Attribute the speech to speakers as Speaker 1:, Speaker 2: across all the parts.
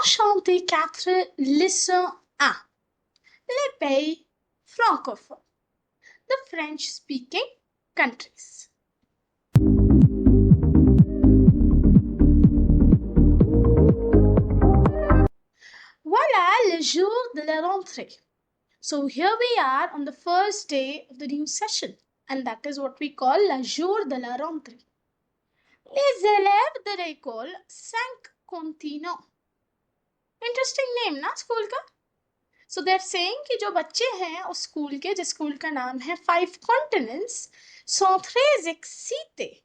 Speaker 1: Enchanté 4, leçon 1. Les pays francophones. The French-speaking countries. Voilà le jour de la rentrée. So here we are on the first day of the new session, and that is what we call la jour de la rentrée. Les élèves de l'école 5 continents. Interesting name ना school का. So they're saying कि जो बच्चे हैं उस school के, जिस school का नाम है 5 continents, sont très excités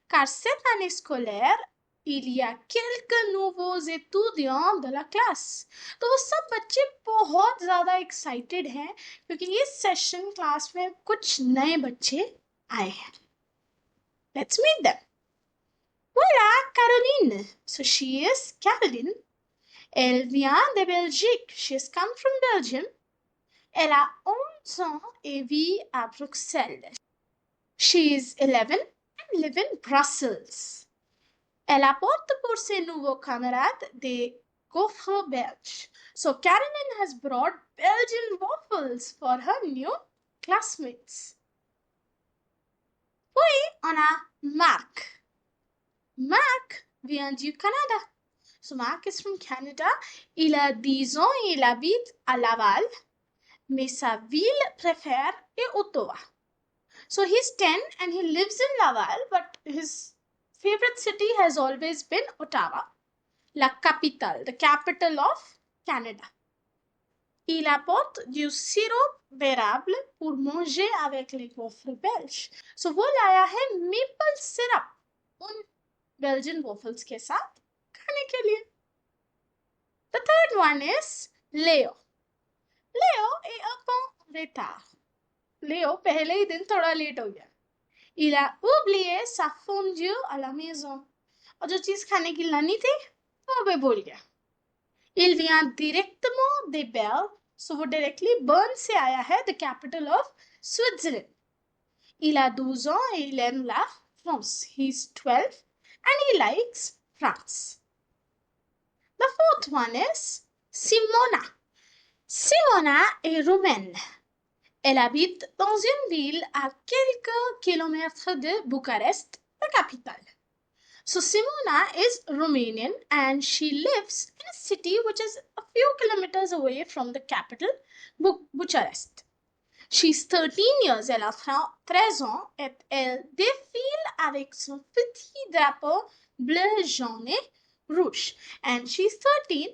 Speaker 1: car cette année scolaire il y a quelques nouveaux étudiants de la classe. तो वो सब बच्चे बहुत ज़्यादा excited हैं क्योंकि इस सेशन क्लास में कुछ नए बच्चे आए हैं. Let's meet them. Voilà, Caroline. So she is Caroline. Elle vient de Belgique. She has come from Belgium. Elle a 11 ans et vit à Bruxelles. She is 11 and lives in Brussels. Elle apporte pour ses nouveaux camarades des gaufres belges. So Caroline has brought Belgian waffles for her new classmates. Puis on a Marc. Marc vient du Canada. So Marc is from Canada. Il a 10 ans et il habite à Laval. Mais sa ville préférée est Ottawa. So he's 10 and he lives in Laval, but his favorite city has always been Ottawa, la capitale, the capital of Canada. Il apporte du sirop d'érable pour manger avec les gaufres belges. So वो लाया है maple syrup उन Belgian waffles के साथ खाने के लिए. The third one is Léo. Léo est un peu retard. Léo पहले ही दिन थोड़ा लेट हो गया. Il a oublié sa fondue à la maison. और जो चीज खाने की लानी थी वो भी भूल गया. Il vient directement de Berne. So वो directly Bern से आया है, the capital of Switzerland. Il a 12 ans et il aime la France. He's 12 and he likes France. The fourth one is Simona. Simona est roumaine. Elle habite dans une ville à quelques kilomètres de Bucharest, la capitale. So Simona is Romanian and she lives in a city which is a few kilometers away from the capital, Bucharest. She's 13 years, elle a 13 ans et elle défile avec son petit drapeau bleu, jaune et rouge. And she's 13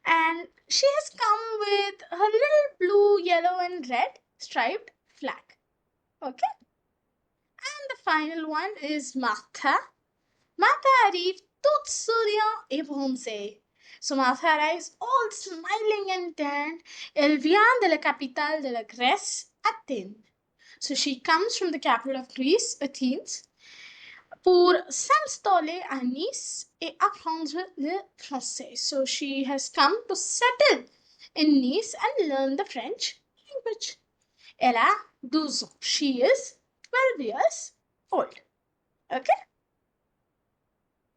Speaker 1: and she has come with her little blue, yellow and red striped flag. Okay? And the final one is Martha. Martha arrive toute souriant et bronzée. So Martha arrives all smiling and tanned. Elle vient de la capitale de la Grèce, Athènes. So she comes from the capital of Greece, Athens, pour s'installer à Nice et apprendre le français. So she has come to settle in Nice and learn the French language. Elle a 12 ans. She is 12 years old. Okay?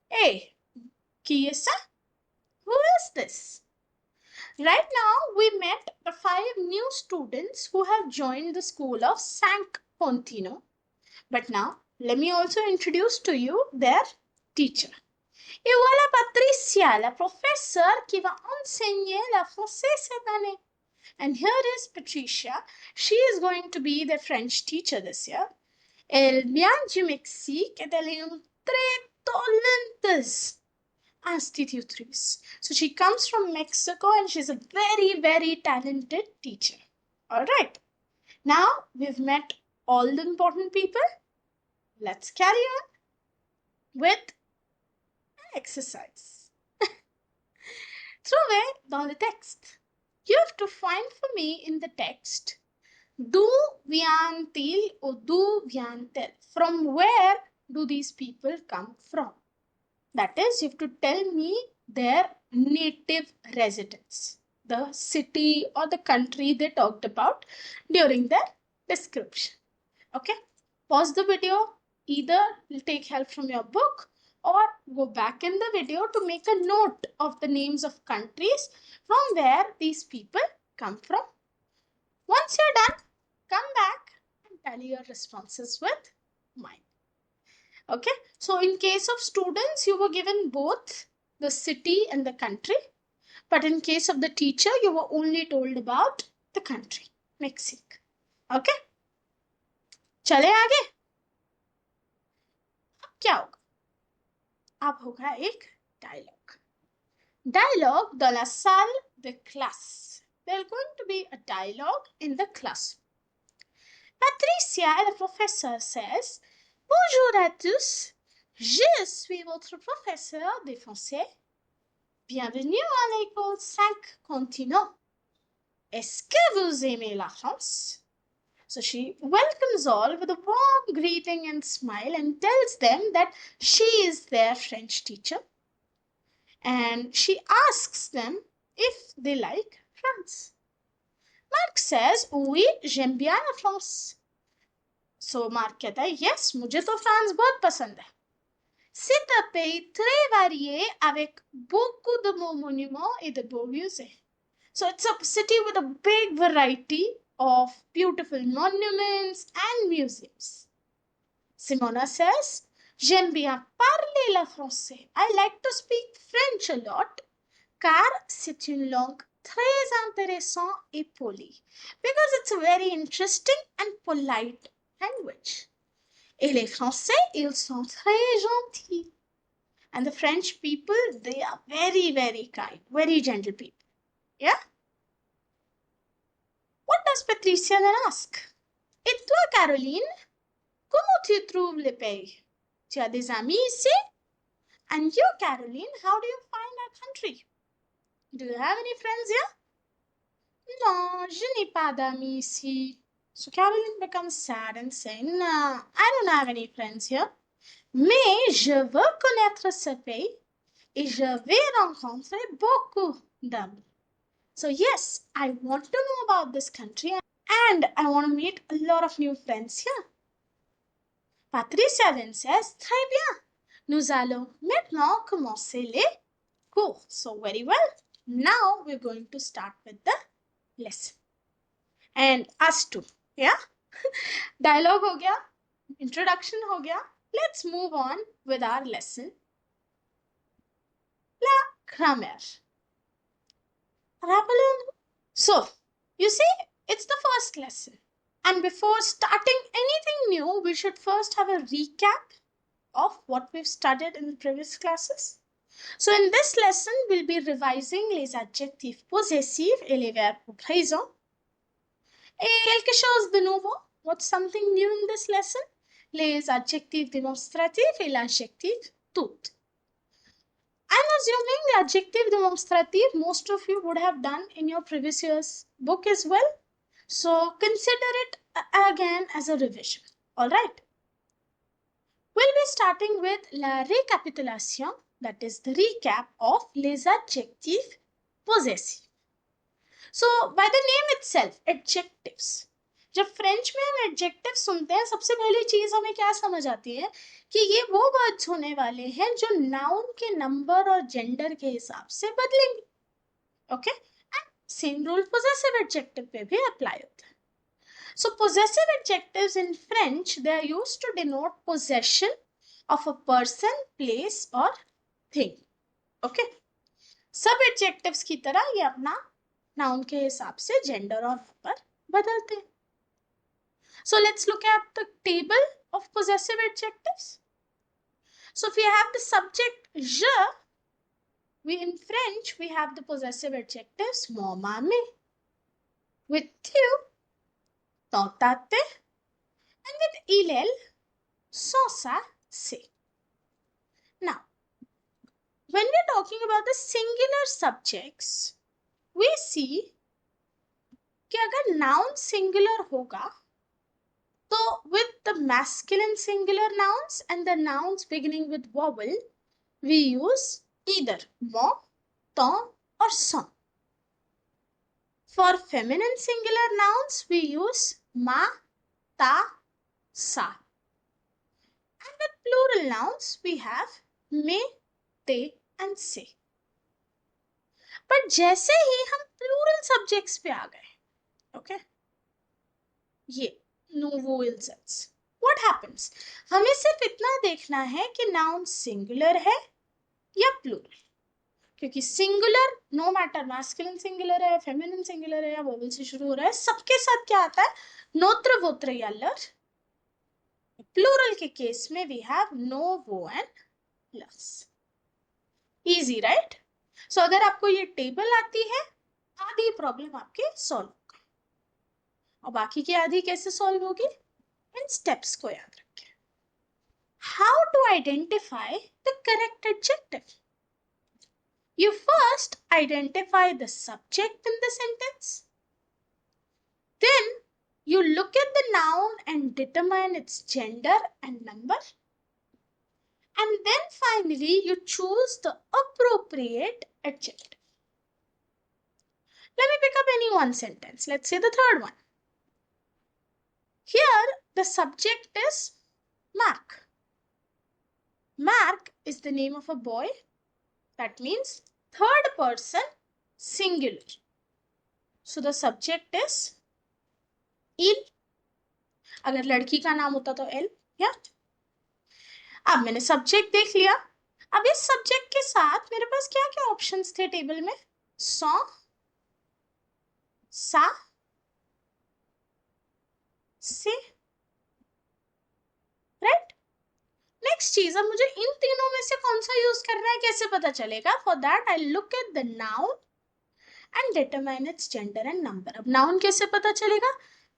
Speaker 1: Hey, qui est ça? Who is this? Right now, we met the 5 new students who have joined the school of Cinq Continents. But now, let me also introduce to you their teacher. Et voilà Patricia, la professeure qui va enseigner le français cette année. And here is Patricia. She is going to be the French teacher this year. Elle vient du Mexique et elle est une très talenteuse institutrice. So she comes from Mexico and she's a very, very talented teacher. All right. Now we've met all the important people. Let's carry on with an exercise. Trouvez dans le texte. You have to find for me in the text d'où vient-il or d'où vient-elle? From where do these people come from? That is, you have to tell me their native residence, the city or the country they talked about during their description. Okay? Pause the video. Either take help from your book or go back in the video to make a note of the names of countries from where these people come from. Once you're done, come back and tally your responses with mine. Okay, so in case of students, you were given both the city and the country, but in case of the teacher, you were only told about the country, Mexico. Okay, चले आगे. अब क्या होगा? अब होगा एक dialogue. Dialogue dans la salle de classe. There's going to be a dialogue in the class. Patricia, la professeure, says, Bonjour à tous, je suis votre professeur de français. Bienvenue à l'école 5 continents. Est-ce que vous aimez la France? So she welcomes all with a warm greeting and smile and tells them that she is their French teacher. And she asks them if they like France. Mark says, Oui, j'aime bien la France. So Mark कहता है, Yes, मुझे तो France बहुत पसंद है. C'est un pays très varié avec beaucoup de monuments et de beaux musées. So it's a city with a big variety of beautiful monuments and museums. Simona says, J'aime bien parler le français. I like to speak French a lot car c'est une langue très intéressante et polie because it's a very interesting and polite language. Et les Français, ils sont très gentils. And the French people, they are very, very kind, very gentle people. Yeah? What does Patricia then ask? Et toi, Caroline, comment tu trouves le pays? Tu as des amis ici? And you, Caroline, how do you find our country? Do you have any friends here? Non, je n'ai pas d'amis ici. So Caroline becomes sad and says, No, I don't have any friends here. Mais je veux connaître ce pays et je vais rencontrer beaucoup d'amis. So yes, I want to know about this country and I want to meet a lot of new friends here. Patricia then says, Très bien, nous allons maintenant commencer les cours. So very well, now we're going to start with the lesson. And us too, yeah? Dialogue ho gaya, introduction ho gaya. Let's move on with our lesson. La grammaire. Rappelons. So, you see, it's the first lesson. And before starting anything new, we should first have a recap of what we've studied in the previous classes. So, in this lesson, we'll be revising les adjectifs possessifs et les verbes présents. Et quelque chose de nouveau. What's something new in this lesson? Les adjectifs démonstratifs et l'adjectif tout. I'm assuming the adjective demonstrative most of you would have done in your previous year's book as well. So consider it again as a revision. Alright. We'll be starting with la récapitulation, that is the recap of les adjectifs possessifs. So by the name itself, adjectives. जब French में हम adjective सुनते हैं सबसे पहली चीज हमें क्या समझ आती है कि ये वो वर्ड्स होने वाले हैं जो नाउन के नंबर और जेंडर के हिसाब से बदलेंगे. Okay, and same rule possessive adjective पे भी अप्लाई होता है. So possessive adjectives in French they are used to denote possession of a person, place और थिंग. ओके, सब एडजेक्टिव्स की तरह ये अपना नाउन के हिसाब से जेंडर और नंबर बदलते हैं. So let's look at the table of possessive adjectives. So if we have the subject je, in French we have the possessive adjectives mon mame, with tu, ton tate, and with il, elle, son, sa, se. Now, when we're talking about the singular subjects, we see कि अगर noun singular होगा so with the masculine singular nouns and the nouns beginning with vowel, we use either mon, ton or son. For feminine singular nouns, we use ma, ta, sa. And with plural nouns, we have may, they and say. पर जैसे ही हम plural subjects पे आ गए, okay, ये no vowel sets, what happens, हमें सिर्फ इतना देखना है कि नाउन सिंगुलर है या प्लूरल, क्योंकि singular no matter masculine singular है, फेमिनिन सिंगुलर है या वोवेल से शुरू हो रहा है, सबके साथ क्या आता है, नोत्र वोत्र या लर. प्लूरल के केस में वी हैव नो वो एंड लस. Easy right. सो अगर आपको ये टेबल आती है, आधी प्रॉब्लम आपके सॉल्व हो गई. और बाकी की आधी कैसे सॉल्व होगी, इन स्टेप्स को याद रखें. How to identify the correct adjective. You first identify the subject in the sentence. Then you look at the noun and determine its gender and number. And then finally you choose the appropriate adjective. Let me pick up any one sentence. Let's say the third one. Here the subject is Mark. Mark is the name of a boy. That means third person singular. So the subject is il. अगर लड़की का नाम होता तो L. या अब मैंने subject देख लिया. अब इस सब्जेक्ट के साथ मेरे पास क्या क्या ऑप्शंस थे टेबल में, सॉ, सा, से, राइट. नेक्स्ट चीज, अब मुझे इन तीनों में से कौन सा यूज करना है कैसे पता चलेगा. For that I look at the noun and determine its gender and number. अब नाउन कैसे पता चलेगा,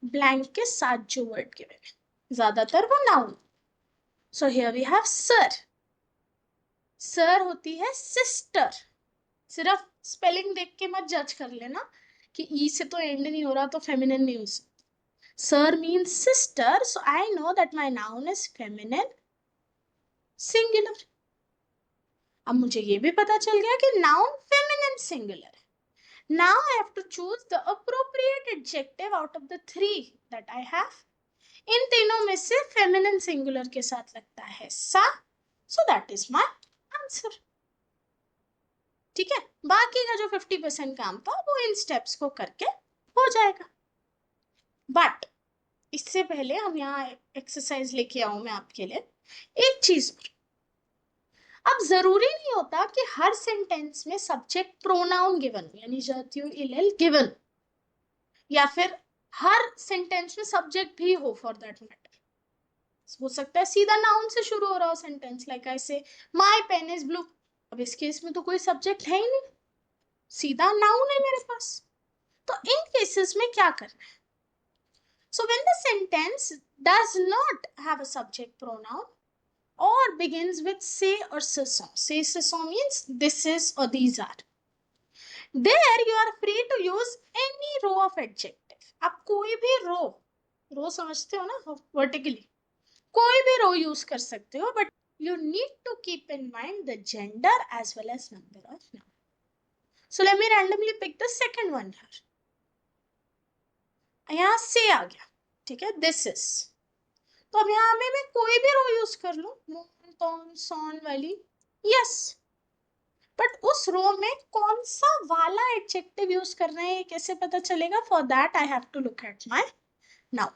Speaker 1: ब्लैंक के साथ जो वर्ड के हुए, ज्यादातर वो noun. So here we have सर. सर होती है सिस्टर. सिर्फ स्पेलिंग देख के मत जज कर लेना कि ई से तो एंड नहीं हो रहा तो फेमिनिन नहीं हो सकता. Sir means sister, so I know that my noun is feminine singular. अब मुझे ये भी पता चल गया कि नाउन फेमिनिन सिंगुलर है. Now I have to choose the appropriate adjective out of the three that I have. इन तीनों में से feminine singular के साथ लगता है सा. So that is my answer. ठीक है, बाकी का जो 50% काम था वो इन स्टेप्स को करके हो जाएगा. बट इससे पहले हम यहाँ एक्सरसाइज लेके आऊं मैं आपके लिए एक चीज पर. अब जरूरी नहीं होता कि हर सेंटेंस में सब्जेक्ट प्रोनाउन गिवन हो, यानी जाती हो इल गिवन, या फिर हर सेंटेंस में सब्जेक्ट भी हो. फॉर दैट मैटर हो सकता है सीधा नाउन से शुरू हो रहा हो सेंटेंस, लाइक आई से माय पेन इज ब्लू. अब इस केस में तो कोई सब्जेक्ट है ही नहीं, सीधा नाउन है मेरे पास. तो इन केसेस में क्या करना है. So when the sentence does not have a subject pronoun or begins with say or ce sont. Say ce sont means this is or these are. There you are free to use any row of adjective. आप कोई भी रो समझते हो ना, vertically कोई भी रो use कर सकते हो, but you need to keep in mind the gender as well as number of noun. So let me randomly pick the second one here. यहाँ से आ गया, ठीक है, this is. तो अब यहाँ में मैं कोई भी रो यूज कर लूं, मोन टॉन सॉन वाली, यस. बट उस रो में कौन सा वाला एडजेक्टिव यूज करना है ये कैसे पता चलेगा. For that I have to look at my noun.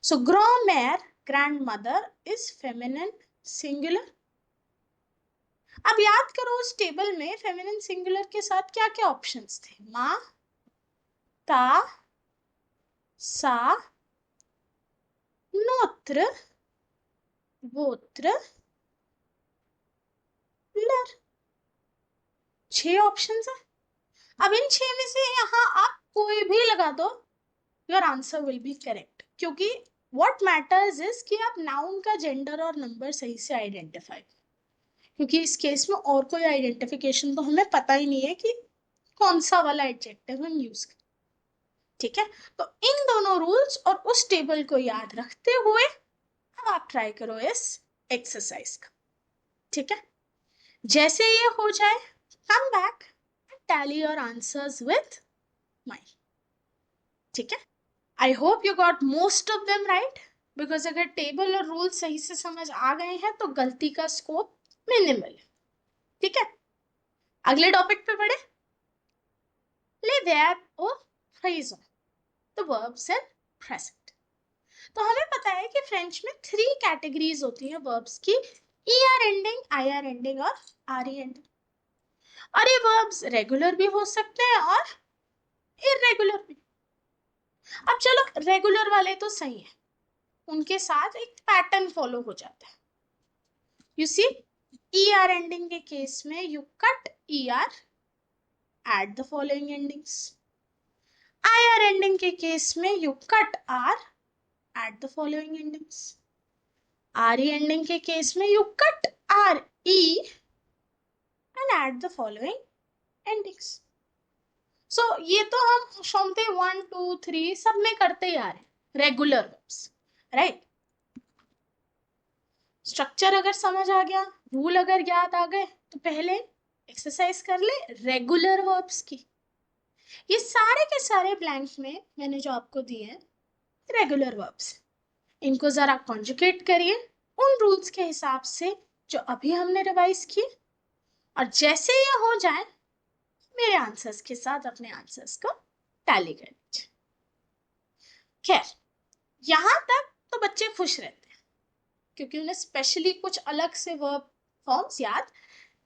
Speaker 1: So ग्रॉमर ग्रैंडमदर इज फेमिनिन सिंगुलर. अब याद करो उस टेबल में फेमिनिन सिंगुलर के साथ क्या क्या ऑप्शंस थे, माँ, ता, सा, नोत्र, वोत्र, लर. 6 ऑप्शंस है. अब इन 6 में से यहाँ आप कोई भी लगा दो, your answer will be correct. क्योंकि व्हाट मैटर्स इज कि आप नाउन का जेंडर और नंबर सही से आइडेंटिफाई, क्योंकि इस केस में और कोई आइडेंटिफिकेशन तो हमें पता ही नहीं है कि कौन सा वाला एडजेक्टिव हम यूज करें. ठीक है, तो इन दोनों रूल्स और उस टेबल को याद रखते हुए अब आप ट्राई करो इस एक्सरसाइज का. ठीक है, जैसे ये हो जाए come back and tally your answers with mine. ठीक है, I hope you got most of them right, because अगर टेबल और रूल सही से समझ आ गए हैं तो गलती का स्कोप मिनिमल। ठीक है, अगले टॉपिक पे बढ़े। ले verb और phrasal, the verbs in present। तो हमें पता है कि फ्रेंच में 3 कैटेगरीज होती हैं वर्ब्स की, er एंडिंग, ir एंडिंग और re एंडिंग। और ये वर्ब्स रेगुलर भी हो सकते हैं और इरेगुलर भी। अब चलो रेगुलर वाले तो सही है, उनके साथ एक पैटर्न फॉलो हो जाता है। यू सी, er एंडिंग के केस में you cut er at the following endings. ir ending के केस में you cut r at the following endings. re ending के केस में you cut re and add the following endings। So ये तो हम शोमते 1 2 3 सब में करते ही आ रहे हैं, रेगुलर वर्ब्स, राइट। स्ट्रक्चर अगर समझ आ गया, रूल अगर याद आ गए, तो पहले एक्सरसाइज कर ले रेगुलर वर्ब्स की। ये सारे के सारे ब्लैंक में मैंने जो आपको दिए हैं रेगुलर वर्ब्स, इनको जरा कॉन्जुगेट करिए उन रूल्स के हिसाब से जो अभी हमने रिवाइज किए, और जैसे ये हो जाए मेरे आंसर्स के साथ अपने आंसर्स को टैली कर लीजिए। खैर, यहां तक तो बच्चे खुश रहते हैं क्योंकि उन्हें स्पेशली कुछ अलग से वर्ब फॉर्म्स याद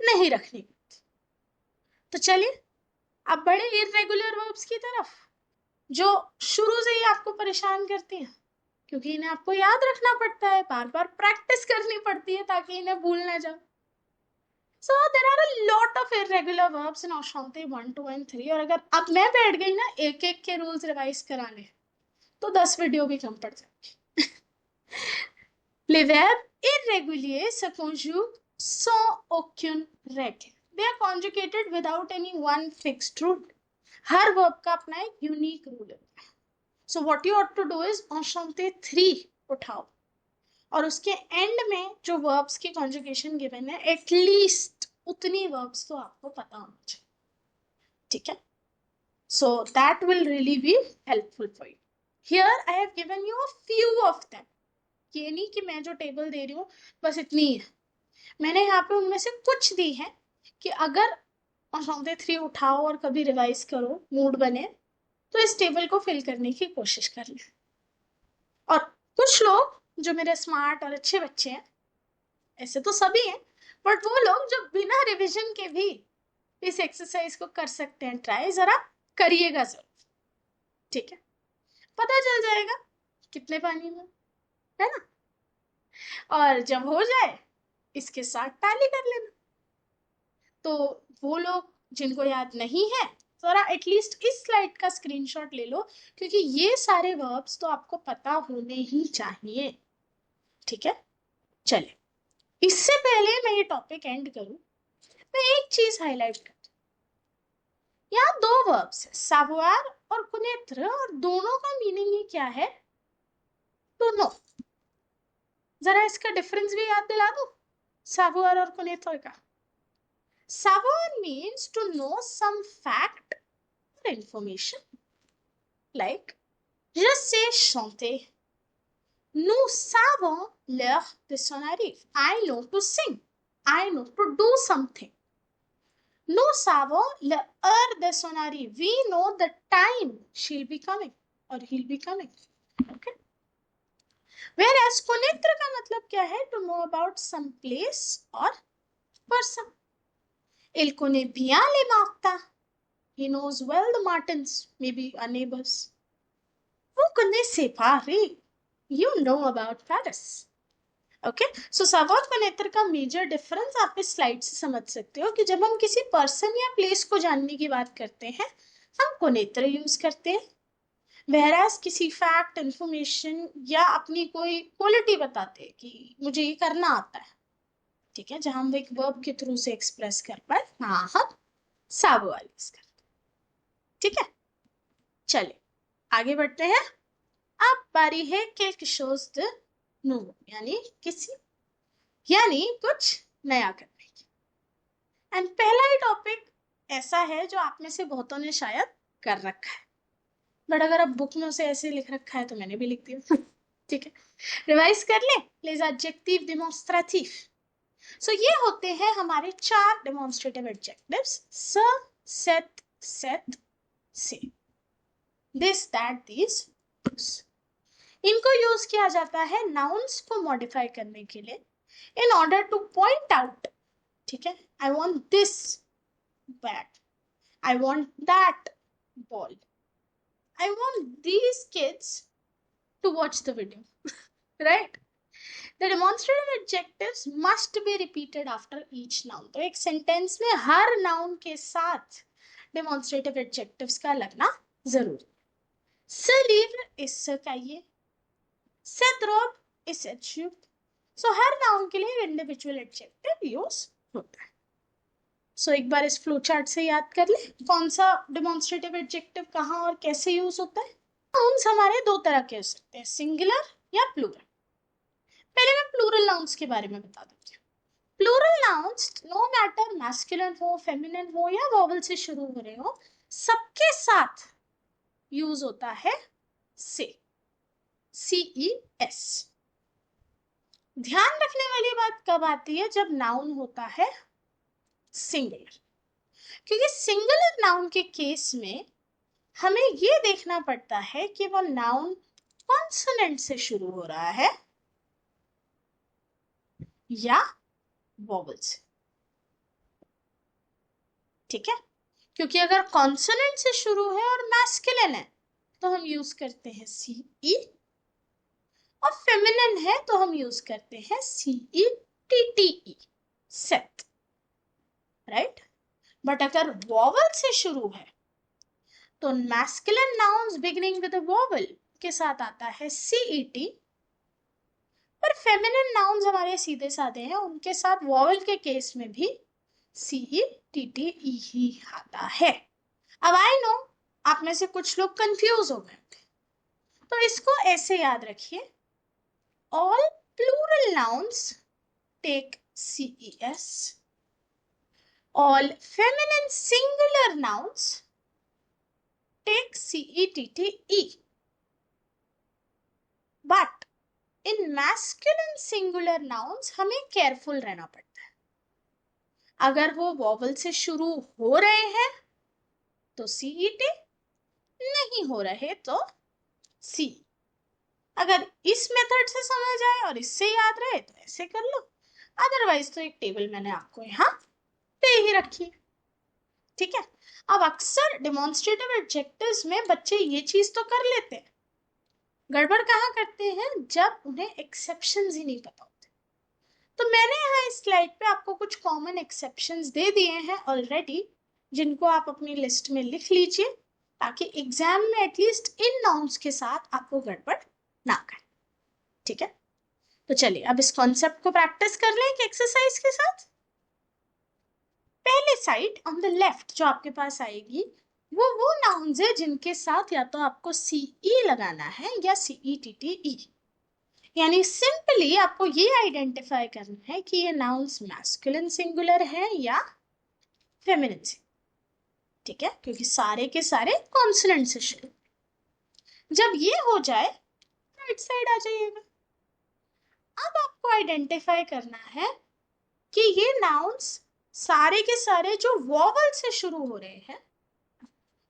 Speaker 1: नहीं रखने पड़ते। तो चलिए अब बढ़े इरेगुलर वर्ब्स की तरफ, जो शुरू से ही आपको परेशान करती हैं क्योंकि इन्हें आपको याद रखना पड़ता है, बार बार प्रैक्टिस करनी पड़ती है ताकि इन्हें भूल ना जाओ। So there are a lot of irregular verbs in Ashanti 1, 2 and 3। और अगर अब मैं बैठ गई ना एक एक के रूल्स रिवाइज कराने, तो 10 वीडियो भी कम पड़ जाएगी। Les verbes irréguliers se conjuguent sans aucune règle। They are conjugated without any one fixed rule। Her verb का अपना एक यूनिक रूल है। So what you ought to do is Ashanti 3 उठाओ और उसके एंड में जो वर्ब्स की कॉन्जुगेशन गिवन है एटलीस्ट उतनी वर्ब्स तो आपको पता होना चाहिए। ठीक है, so that will really be helpful for you. Here I have given you a few of them. ये नहीं कि मैं जो टेबल दे रही हूँ बस इतनी ही है, मैंने यहाँ पे उनमें से कुछ दी है कि अगर औसौंदे 3 उठाओ और कभी रिवाइज करो, मूड बने तो इस टेबल को फिल करने की कोशिश कर लें। और कुछ लोग जो मेरे स्मार्ट और अच्छे बच्चे हैं, ऐसे तो सभी हैं, बट वो लोग जो बिना रिवीजन के भी इस एक्सरसाइज को कर सकते हैं, ट्राई जरा करिएगा जरूर। ठीक है, पता चल जाएगा कितने पानी में, है ना। और जब हो जाए इसके साथ टैली कर लेना। तो वो लोग जिनको याद नहीं है जरा एटलीस्ट इस स्लाइड का स्क्रीनशॉट ले लो, क्योंकि ये सारे वर्ब्स तो आपको पता होने ही चाहिए। ठीक है, चलिए इससे पहले मैं ये टॉपिक एंड करूं, मैं एक चीज हाईलाइट कर, यहाँ 2 वर्ब्स है सावुआर और कुनेत्र, और दोनों का मीनिंग ही क्या है टू नो। जरा इसका डिफरेंस भी याद दिला दो सावुआर और कुनेत्र का। सावुआर means to know some fact or information, like je sais chanter, nous savons l'heure de son arrive, I know to sing, I know to do something, nous savons l'heure de son arrive, we know the time she'll be coming or he'll be coming। okay, whereas कुनेत्र का मतलब क्या है, to know about some place or person। il connaît bien les Martins, he knows well the Martins, maybe our neighbors। vous connaissez Paris, you know about Paris। Okay, so सावुआर कुनेत्र का major difference आप इस slide से समझ सकते हो कि जब हम किसी पर्सन या प्लेस को जानने की बात करते हैं हम कुनेत्र यूज करते हैं, whereas किसी फैक्ट, इंफॉर्मेशन या अपनी कोई क्वालिटी बताते हैं कि मुझे ये करना आता है, ठीक है, जहां हम एक वर्ब के थ्रू से एक्सप्रेस कर पाए, हाँ हम सावुआर यूज करते हैं। ठीक है, चलिए आगे बढ़ते हैं। अब बारी है quelque chose de nouveau, यानी कुछ नया करने की। एंड पहला ही टॉपिक ऐसा है जो आप में से बहुतों ने शायद कर रखा है, बट अगर अब बुक में उसे ऐसे लिख रखा है तो मैंने भी लिख दिया। ठीक है, रिवाइज कर ले। les adjectifs démonstratifs, सो ये होते हैं हमारे 4 डेमोन्स्ट्रेटिव एडजेक्टिव्स, स, सेत, सेट, से, दिस, दैट, दिस, दिस। इनको यूज किया जाता है नाउन्स को मॉडिफाई करने के लिए, in order to point out, ठीक है, I want this bat, I want that ball, I want these kids to watch the video, right. The demonstrative adjectives must be repeated after each noun. तो एक sentence में हर noun के साथ demonstrative adjectives का लगना जरूरी। Se livre इससे चाहिए, se drobe इससे चुप। सो हर नाउन के लिए इंडिविजुअल एडजेक्टिव यूज होता है। सो एक बार इस फ्लो चार्ट से याद कर ले कौन सा डेमोन्स्ट्रेटिव एडजेक्टिव कहाँ और कैसे यूज होता है। नाउन्स हमारे दो तरह के हो सकते हैं, सिंगुलर या प्लूरल। पहले मैं प्लूरल नाउन्स के बारे में बता देती हूँ। Plural nouns no matter masculine हो, फेमिनिन हो या वॉवल से शुरू हो रहे हो, सबके साथ यूज होता है से, CES। ध्यान रखने वाली बात कब आती है, जब नाउन होता है सिंगुलर, क्योंकि सिंगुलर नाउन के केस में हमें ये देखना पड़ता है कि वो नाउन कॉन्सोनेंट से शुरू हो रहा है या वॉवल से, ठीक है। क्योंकि अगर कॉन्सोनेंट से शुरू है और मैस्कुलिन है तो हम यूज करते हैं CE, और फेमिनिन है तो हम यूज करते हैं CETTE, सेट, राइट। बट अगर वॉवल से शुरू है तो masculine nouns beginning with vowel के साथ आता है CET, पर फेमिनिन नाउन्स हमारे सीधे साधे हैं, उनके साथ वॉवल के केस में भी CETTE ही आता है। अब आई नो आप में से कुछ लोग कंफ्यूज हो गए, तो इसको ऐसे याद रखिए, all plural nouns take CES, all feminine singular nouns take CETTE, but in masculine singular nouns हमें केयरफुल रहना पड़ता है। अगर वो वॉवल से शुरू हो रहे हैं तो CET, नहीं हो रहे तो C। अगर इस मेथड से समझ आए और इससे याद रहे तो ऐसे कर लो, अदरवाइज तो एक टेबल मैंने आपको यहाँ दे ही रखी है, ठीक है। अब अक्सर डेमोन्स्ट्रेटिव एडजेक्टिव्स में बच्चे ये चीज तो कर लेते हैं, गड़बड़ कहाँ करते हैं, जब उन्हें एक्सेप्शंस ही नहीं पता होते। तो मैंने यहाँ इस स्लाइड पे आपको कुछ कॉमन एक्सेप्शंस दे दिए हैं ऑलरेडी, जिनको आप अपनी लिस्ट में लिख लीजिए, ताकि एग्जाम में एटलीस्ट इन नाउन्स के साथ आपको गड़बड़ ना करे, ठीक है। तो चलिए अब इस कॉन्सेप्ट को प्रैक्टिस कर लें एक एक्सरसाइज के साथ। पहले साइड ऑन द लेफ्ट जो आपके पास आएगी वो नाउन्स है जिनके साथ या तो आपको CE लगाना है या CETTE, यानी सिंपली आपको ये आइडेंटिफाई करना है कि ये नाउन्स मैस्कुलिन सिंगुलर है या फेमिनिन सिंगुलर, ठीक है, क्योंकि सारे के सारे कॉन्सोनेंट से शुरू। जब ये हो जाए राइट साइड आ जाइएगा। अब आपको आइडेंटिफाई करना है कि ये नाउन्स सारे के सारे जो वॉवल से शुरू हो रहे हैं,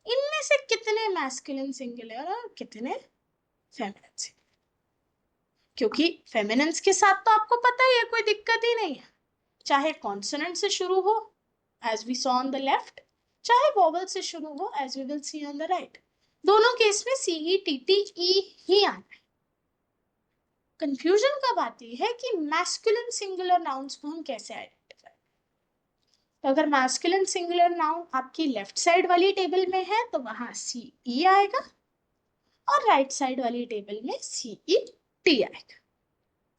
Speaker 1: इनमें से कितने मैस्कुलिन सिंगुलर और कितने फेमिनिन सिंगुलर। क्योंकि फेमिनिन्स के साथ तो आपको पता ही है कोई दिक्कत ही नहीं है, चाहे कॉन्सोनेंट से शुरू हो as we saw on the left, चाहे वॉवल से शुरू हो as we will see on the right, दोनों केस में CETTE ही आना है। कंफ्यूजन कब आती है कि मैस्कुलिन सिंगुलर नाउन्स को हम कैसे आइडेंटिफाई। तो अगर मैस्कुलिन सिंगुलर नाउन आपकी लेफ्ट साइड वाली टेबल में है तो वहां CE आएगा, और राइट साइड वाली टेबल में CET आएगा,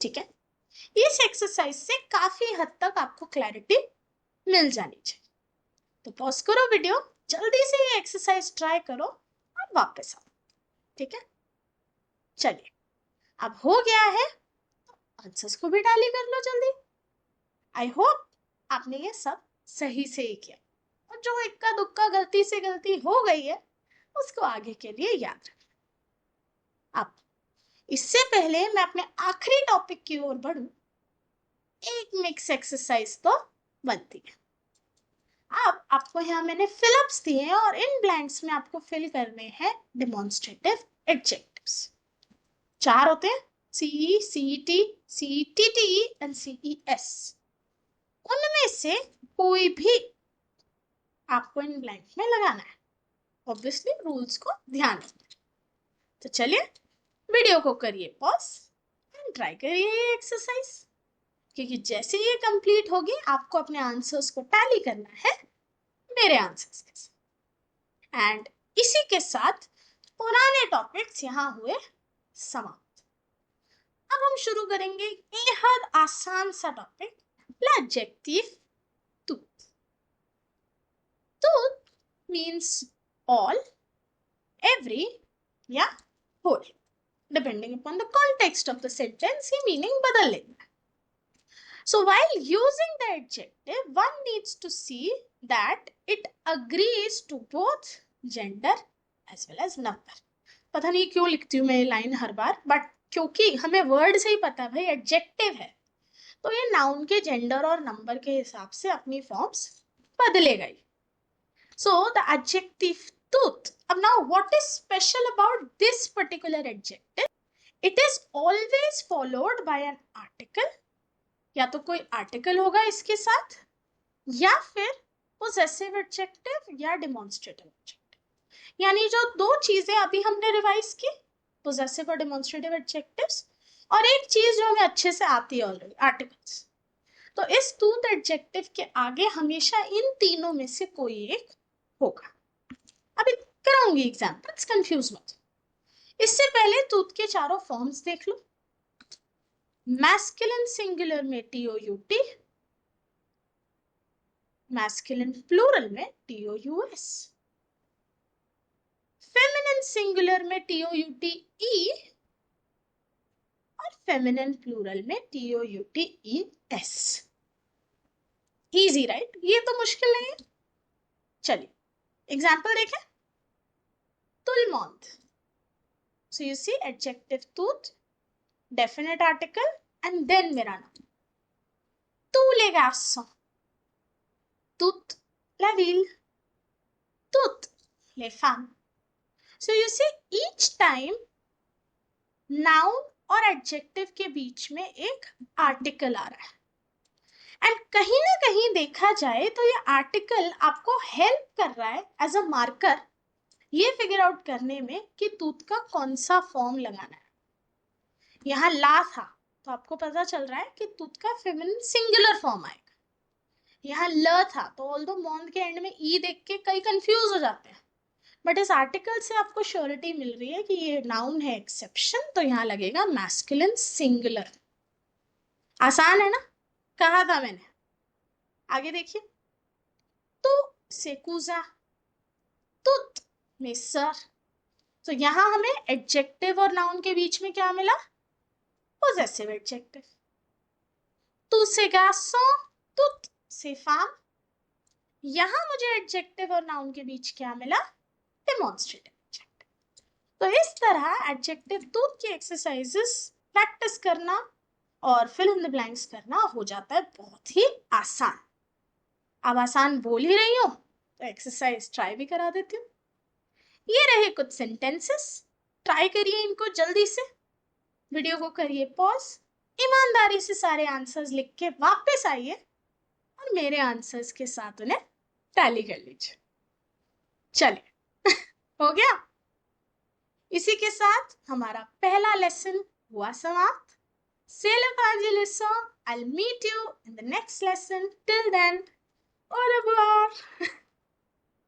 Speaker 1: ठीक है। इस एक्सरसाइज से काफी हद तक आपको क्लैरिटी मिल जानी चाहिए। तो पॉज करो वीडियो, जल्दी से ये एक्सरसाइज ट्राई करो और वापस आओ, ठीक है। चलिए अब हो गया है, आंसर्स को भी टैली कर लो जल्दी। आई होप आपने ये सब सही से ही किया, और जो इक्का दुक्का गलती से गलती हो गई है उसको आगे के लिए याद रखना। अब इससे पहले मैं अपने आखिरी टॉपिक की ओर बढ़ूं, एक मिक्स एक्सरसाइज तो बनती है। अब आपको यहाँ मैंने फिलअप्स दिए हैं और इन ब्लैंक्स में आपको फिल करने हैं डेमोन्स्ट्रेटिव एडजेक्टिव्स। 4 होते हैं, CE, CET, CETTE and CES। उनमें से कोई भी आपको इन ब्लैंक में लगाना है, ऑब्वियसली रूल्स को ध्यान रखना। तो चलिए वीडियो को करिए पॉज एंड ट्राई करिए ये एक्सरसाइज, क्योंकि जैसे ये कंप्लीट होगी आपको अपने आंसर्स को टैली करना है मेरे आंसर्स के साथ। एंड इसी के साथ पुराने टॉपिक्स यहाँ हुए समाप्त। अब हम शुरू करेंगे बेहद आसान सा topic, adjective tooth. Tooth means all, every या whole. Depending upon the context of the sentence, ये meaning बदल लेगा। So while using the adjective, one needs to see that it agrees to both gender as well as number. पता नहीं क्यों लिखती हूँ मैं ये लाइन हर बार, बट क्योंकि हमें वर्ड से ही पता है भाई एडजेक्टिव है, तो ये नाउन के जेंडर और नंबर के हिसाब से अपनी फॉर्म्स बदलेगा ही। So the adjective tooth. Now what is special about this particular adjective? It is always followed by an article. या तो कोई आर्टिकल होगा इसके साथ, या फिर पोजेसिव एडजेक्टिव या डेमोन्स्ट्रेटिव एडजेक्टिव। यानी जो दो चीजें अभी हमने रिवाइज की, पोजेसिव और डेमोन्स्ट्रेटिव एडजेक्टिव्स, और एक चीज जो हमें अच्छे से आती है ऑलरेडी, आर्टिकल्स। तो इस टूथ एडजेक्टिव के आगे हमेशा इन तीनों में से कोई एक होगा। अभी कराऊंगी एग्जांपल्स, कंफ्यूज मत। इससे पहले टूथ के चारों फॉर्म्स देख लो। मैस्कुलिन सिंगुलर में TOUT, मैस्कुलिन प्लूरल में TOUS, फेमिनिन सिंगुलर में TOUTE और फेमिनिन प्लूरल में TOUTES। इजी राइट, ये तो मुश्किल नहीं है। चलिए एग्जाम्पल देखें। तुलमोंत, so you see adjective tooth, definite article and then मेरा नाम। tous les garçons, toute la ville, toutes les femmes। So you see each time noun और adjective के बीच में एक article आ रहा है, एंड कहीं ना कहीं देखा जाए तो ये आर्टिकल आपको हेल्प कर रहा है एज अ मार्कर ये फिगर आउट करने में कि तूत का कौन सा फॉर्म लगाना है। यहाँ ला था तो आपको पता चल रहा है कि तूत का फेमिनिन सिंगुलर फॉर्म आएगा। यहाँ ल था तो ऑल्दो मॉन्द के एंड में ई देख के कई कंफ्यूज हो जाते हैं, बट इस आर्टिकल से आपको श्योरिटी मिल रही है कि ये नाउन है एक्सेप्शन, तो यहाँ लगेगा मैस्कुलिन सिंगुलर। आसान है ना, कहा था मैंने। आगे देखिए, तो सेकुजा, तुत में सर। तो यहाँ हमें एडजेक्टिव और नाउन के बीच में क्या मिला, पोजेसिव एडजेक्टिव। तू से गार्सों, तुत से फाम। यहाँ मुझे एडजेक्टिव और नाउन के बीच क्या मिला, डेमोन्स्ट्रेटिव एडजेक्टिव। तो इस तरह एडजेक्टिव तुत की एक्सरसाइजेस प्रैक्टिस करना और फिल इन द ब्लैंक्स करना हो जाता है बहुत ही आसान। अब आसान बोल ही रही हूँ तो एक्सरसाइज ट्राई भी करा देती हूँ। ये रहे कुछ सेंटेंसेस, ट्राई करिए इनको जल्दी से। वीडियो को करिए पॉज, ईमानदारी से सारे आंसर्स लिख के वापस आइए और मेरे आंसर्स के साथ उन्हें टैली कर लीजिए। चलिए हो गया। इसी के साथ हमारा पहला लेसन हुआ समाप्त। C'est la fin de leçon. I'll meet you in the next lesson. Till then, au revoir.